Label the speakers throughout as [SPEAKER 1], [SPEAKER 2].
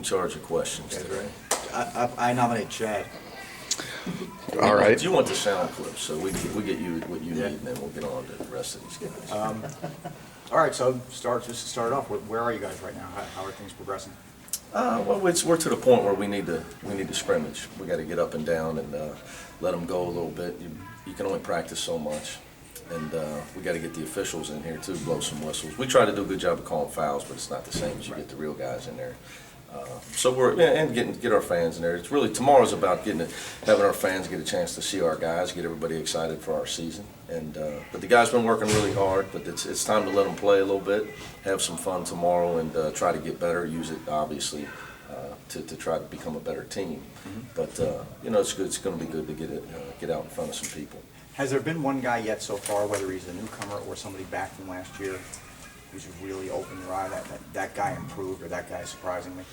[SPEAKER 1] charge of questions today.
[SPEAKER 2] I nominate Chad.
[SPEAKER 3] All right.
[SPEAKER 1] You want the sound clip, so we get you what you need, and then we'll get on to the rest of these guys.
[SPEAKER 2] All right, so just to start off, where are you guys right now? How are things progressing?
[SPEAKER 1] Well, we're to the point where we need to scrimmage. We got to get up and down and let them go a little bit. You can only practice so much, and we got to get the officials in here too, blow some whistles. We try to do a good job of calling fouls, but it's not the same as you get the real guys in there. So get our fans in there. It's really tomorrow's about having our fans get a chance to see our guys, get everybody excited for our season. And but the guys been working really hard. But it's time to let them play a little bit, have some fun tomorrow, and try to get better. Use it obviously to try to become a better team. But it's good. It's going to be good to get out in front of some people.
[SPEAKER 2] Has there been one guy yet so far, whether he's a newcomer or somebody back from last year, who's really opened your eye that guy improved or that guy surprisingly?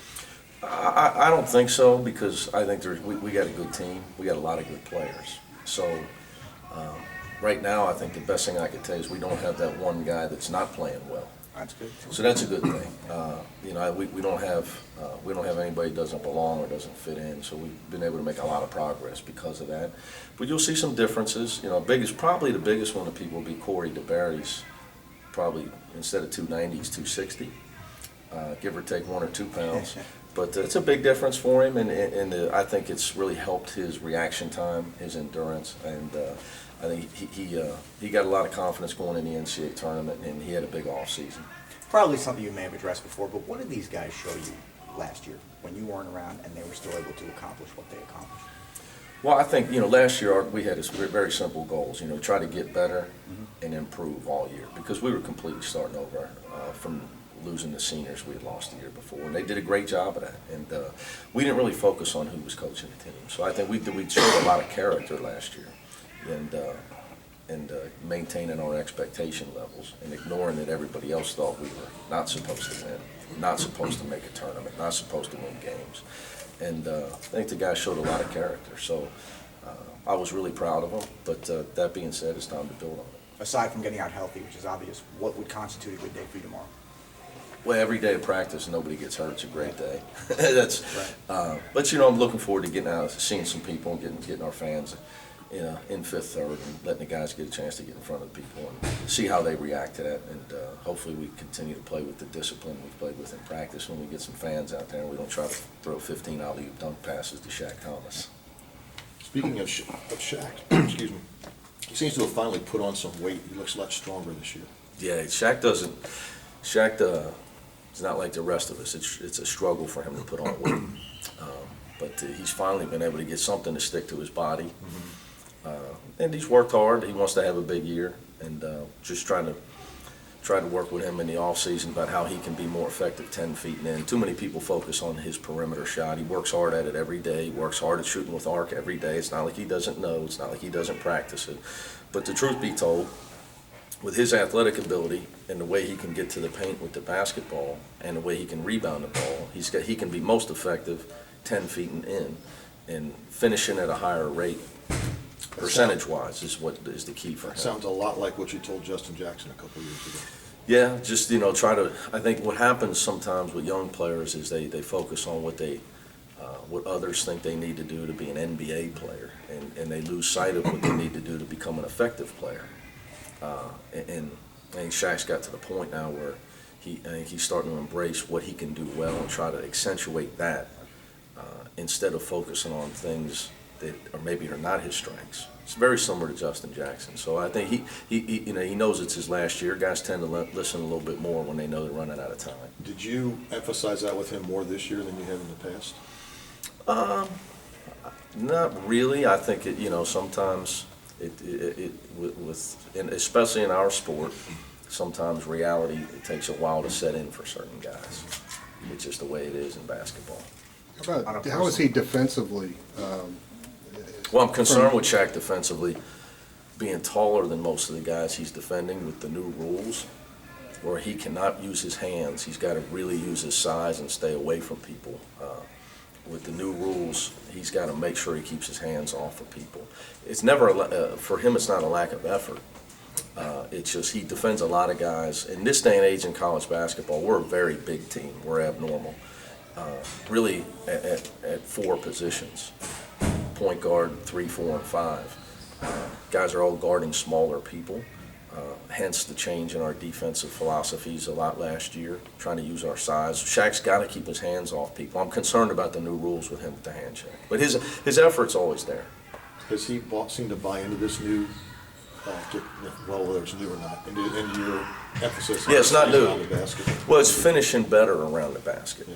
[SPEAKER 1] I don't think so, because I think we got a good team. We got a lot of good players. So right now, I think the best thing I could tell you is we don't have that one guy that's not playing well.
[SPEAKER 2] That's good.
[SPEAKER 1] So that's a good thing. We don't have anybody that doesn't belong or doesn't fit in. So we've been able to make a lot of progress because of that. But you'll see some differences. Probably the biggest one of people will be Corey DeBerry's. Probably instead of 290, he's 260, give or take 1 or 2 pounds. But it's a big difference for him, and I think it's really helped his reaction time, his endurance, and I think he got a lot of confidence going in the NCAA tournament, and he had a big off season.
[SPEAKER 2] Probably something you may have addressed before, but what did these guys show you last year when you weren't around and they were still able to accomplish what they accomplished?
[SPEAKER 1] Well, I think, last year we had very simple goals, try to get better and improve all year, because we were completely starting over from losing the seniors we had lost the year before, and they did a great job of that. And we didn't really focus on who was coaching the team. So I think we showed a lot of character last year, and maintaining our expectation levels and ignoring that everybody else thought we were not supposed to win, not supposed to make a tournament, not supposed to win games. And I think the guys showed a lot of character. So I was really proud of them. But that being said, it's time to build on it.
[SPEAKER 2] Aside from getting out healthy, which is obvious, what would constitute a good day for you tomorrow?
[SPEAKER 1] Well, every day of practice, nobody gets hurt. It's a great day. But I'm looking forward to getting out, seeing some people, and getting our fans, in fifth, third, and letting the guys get a chance to get in front of the people and see how they react to that. And hopefully, we continue to play with the discipline we've played with in practice when we get some fans out there, and we don't try to throw 15 alley-oop dunk passes to Shaq Thomas.
[SPEAKER 4] Speaking of Shaq, excuse me, he seems to have finally put on some weight. He looks a lot stronger this year.
[SPEAKER 1] Yeah, Shaq it's not like the rest of us. It's a struggle for him to put on weight. But he's finally been able to get something to stick to his body. And he's worked hard. He wants to have a big year. And just trying to work with him in the offseason about how he can be more effective 10 feet and in. Too many people focus on his perimeter shot. He works hard at it every day. He works hard at shooting with arc every day. It's not like he doesn't know. It's not like he doesn't practice it. But the truth be told, with his athletic ability and the way he can get to the paint with the basketball and the way he can rebound the ball, he can be most effective 10 feet and in, and finishing at a higher rate, percentage-wise, is the key for him.
[SPEAKER 4] Sounds a lot like what you told Justin Jackson a couple years ago.
[SPEAKER 1] Yeah, just I think what happens sometimes with young players is they focus on what others think they need to do to be an NBA player, and they lose sight of what they need to do to become an effective player. And I think Shaq's got to the point now where I think he's starting to embrace what he can do well and try to accentuate that instead of focusing on things that maybe are not his strengths. It's very similar to Justin Jackson. So I think he knows it's his last year. Guys tend to listen a little bit more when they know they're running out of time.
[SPEAKER 4] Did you emphasize that with him more this year than you have in the past?
[SPEAKER 1] Not really. I think sometimes. And especially in our sport, sometimes reality, it takes a while to set in for certain guys. It's just the way it is in basketball.
[SPEAKER 3] How is he defensively?
[SPEAKER 1] Well, I'm concerned with Shaq defensively being taller than most of the guys he's defending with the new rules, where he cannot use his hands. He's got to really use his size and stay away from people. With the new rules, he's got to make sure he keeps his hands off of people. It's never, for him, it's not a lack of effort. It's just he defends a lot of guys. In this day and age in college basketball, we're a very big team. We're abnormal. really at four positions: point guard, 3, 4, and 5. Guys are all guarding smaller people. Hence the change in our defensive philosophies a lot last year, trying to use our size. Shaq's got to keep his hands off people. I'm concerned about the new rules with him with the hand check, but his effort's always there.
[SPEAKER 4] Has he seemed to buy into this new, well, whether it's new or not, into your emphasis on
[SPEAKER 1] Yeah, it's not new.
[SPEAKER 4] around the basket?
[SPEAKER 1] Well, it's finishing better around the basket.
[SPEAKER 4] Yeah.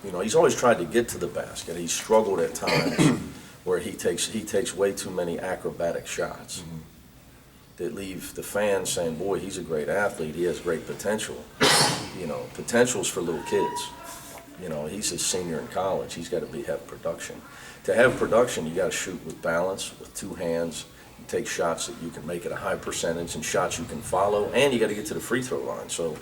[SPEAKER 1] You know, he's always tried to get to the basket. He's struggled at times where he takes way too many acrobatic shots that leave the fans saying, boy, he's a great athlete, he has great potential. You know, potential's for little kids. You know, he's a senior in college, he's got to have production. To have production, you got to shoot with balance, with two hands, you take shots that you can make at a high percentage and shots you can follow, and you got to get to the free throw line. So,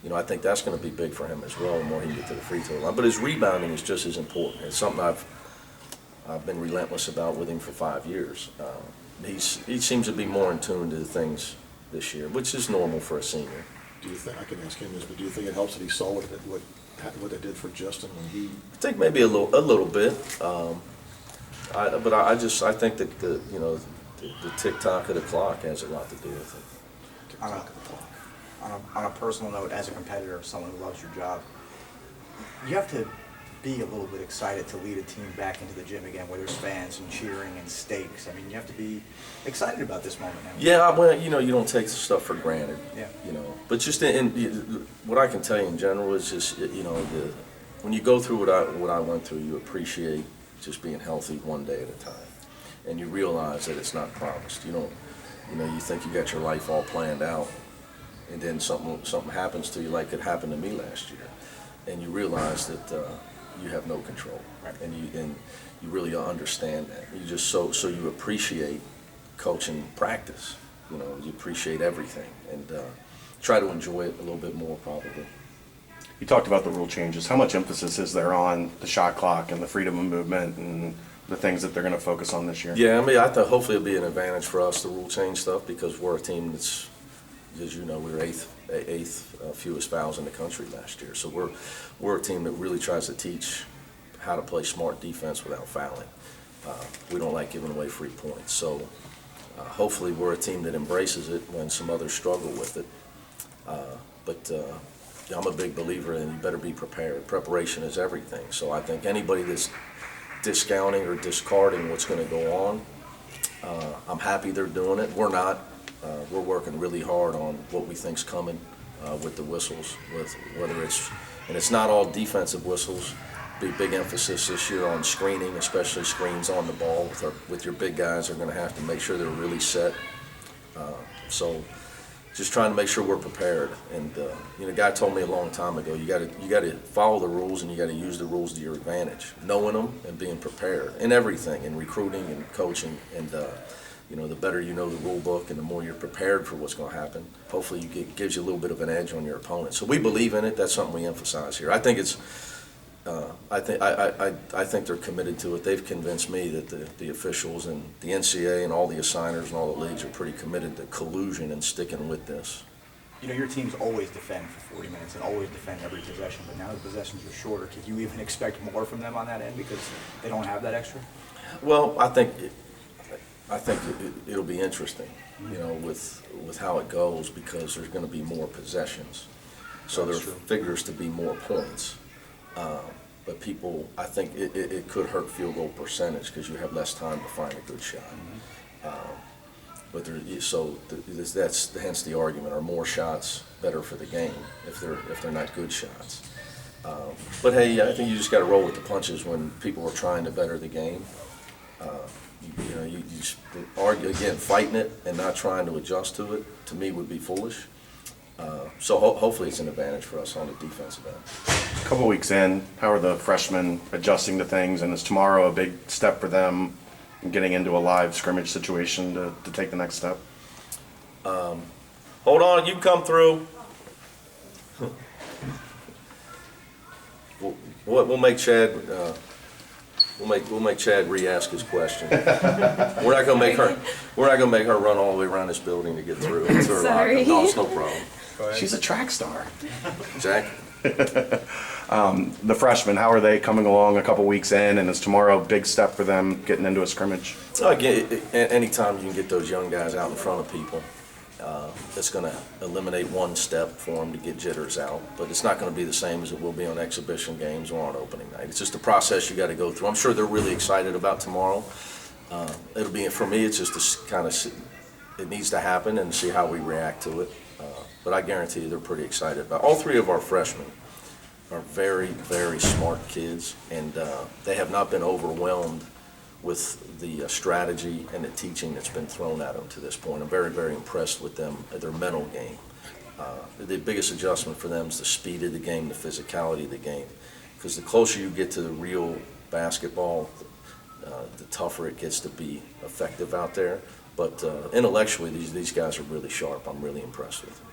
[SPEAKER 1] you know, I think that's going to be big for him as well, the more he can get to the free throw line. But his rebounding is just as important. It's something I've been relentless about with him for 5 years. He seems to be more in tune to the things this year, which is normal for a senior.
[SPEAKER 4] Do you think, I can ask him this, but do you think it helps that he saw what they did for Justin when he?
[SPEAKER 1] I think maybe a little bit. I think that the tick-tock of the clock has a lot to do with it.
[SPEAKER 2] On a personal note, as a competitor, someone who loves your job, you have to be a little bit excited to lead a team back into the gym again, where there's fans and cheering and stakes. I mean, you have to be excited about this moment now.
[SPEAKER 1] Yeah, well, you know, you don't take stuff for granted.
[SPEAKER 2] Yeah.
[SPEAKER 1] You know, but just what I can tell you in general is just, you know, when you go through what I went through, you appreciate just being healthy one day at a time, and you realize that it's not promised. You don't, you know, you think you got your life all planned out, and then something happens to you, like it happened to me last year, and you realize that you have no control,
[SPEAKER 2] Right.
[SPEAKER 1] and you really understand that. You just so you appreciate coaching practice. You know, you appreciate everything, and try to enjoy it a little bit more probably.
[SPEAKER 5] You talked about the rule changes. How much emphasis is there on the shot clock and the freedom of movement and the things that they're going to focus on this year?
[SPEAKER 1] Yeah, I mean, I thought hopefully it'll be an advantage for us, the rule change stuff, because we're a team that's, as you know, we were eighth fewest fouls in the country last year. So we're a team that really tries to teach how to play smart defense without fouling. We don't like giving away free points. So hopefully we're a team that embraces it when some others struggle with it. I'm a big believer in you better be prepared. Preparation is everything. So I think anybody that's discounting or discarding what's going to go on, I'm happy they're doing it. We're not. We're working really hard on what we think's coming with the whistles, with whether it's not all defensive whistles. Be big emphasis this year on screening, especially screens on the ball. With your big guys, they're going to have to make sure they're really set. So just trying to make sure we're prepared. And you know, a guy told me a long time ago, you got to follow the rules and you got to use the rules to your advantage, knowing them and being prepared in everything, in recruiting and coaching. And you know, the better you know the rule book and the more you're prepared for what's going to happen, hopefully it gives you a little bit of an edge on your opponent. So we believe in it. That's something we emphasize here. I think it's. I think they're committed to it. They've convinced me that the officials and the NCAA and all the assigners and all the leagues are pretty committed to collusion and sticking with this.
[SPEAKER 2] You know, your teams always defend for 40 minutes and always defend every possession, but now the possessions are shorter. Could you even expect more from them on that end because they don't have that extra?
[SPEAKER 1] Well, I think it'll be interesting, you know, with how it goes, because there's going to be more possessions. So there figures to be more points. But people, I think it could hurt field goal percentage because you have less time to find a good shot. That's hence the argument: are more shots better for the game if they're not good shots? But hey, I think you just got to roll with the punches when people are trying to better the game. You know, you argue again, fighting it and not trying to adjust to it. To me, would be foolish. So hopefully it's an advantage for us on the defensive end.
[SPEAKER 5] A couple weeks in, how are the freshmen adjusting to things? And is tomorrow a big step for them in getting into a live scrimmage situation to take the next step?
[SPEAKER 1] Hold on, you come through. We'll make Chad. We'll make Chad re-ask his question. We're not gonna make her run all the way around this building to get through.
[SPEAKER 6] Sorry.
[SPEAKER 1] No, it's no problem.
[SPEAKER 5] She's a track star.
[SPEAKER 1] Jack.
[SPEAKER 5] The freshmen, how are they coming along a couple weeks in, and is tomorrow a big step for them getting into a scrimmage?
[SPEAKER 1] Again, anytime you can get those young guys out in front of people, it's going to eliminate one step for them to get jitters out. But it's not going to be the same as it will be on exhibition games or on opening night. It's just a process you got to go through. I'm sure they're really excited about tomorrow. It'll be, for me, it's just to kind of, it needs to happen and see how we react to it. But I guarantee you they're pretty excited about it. All three of our freshmen are very, very smart kids, and they have not been overwhelmed with the strategy and the teaching that's been thrown at them to this point. I'm very, very impressed with them, their mental game. The biggest adjustment for them is the speed of the game, the physicality of the game. Because the closer you get to the real basketball, the tougher it gets to be effective out there. But intellectually, these guys are really sharp. I'm really impressed with them.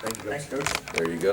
[SPEAKER 2] Thank you, guys.
[SPEAKER 1] There you go.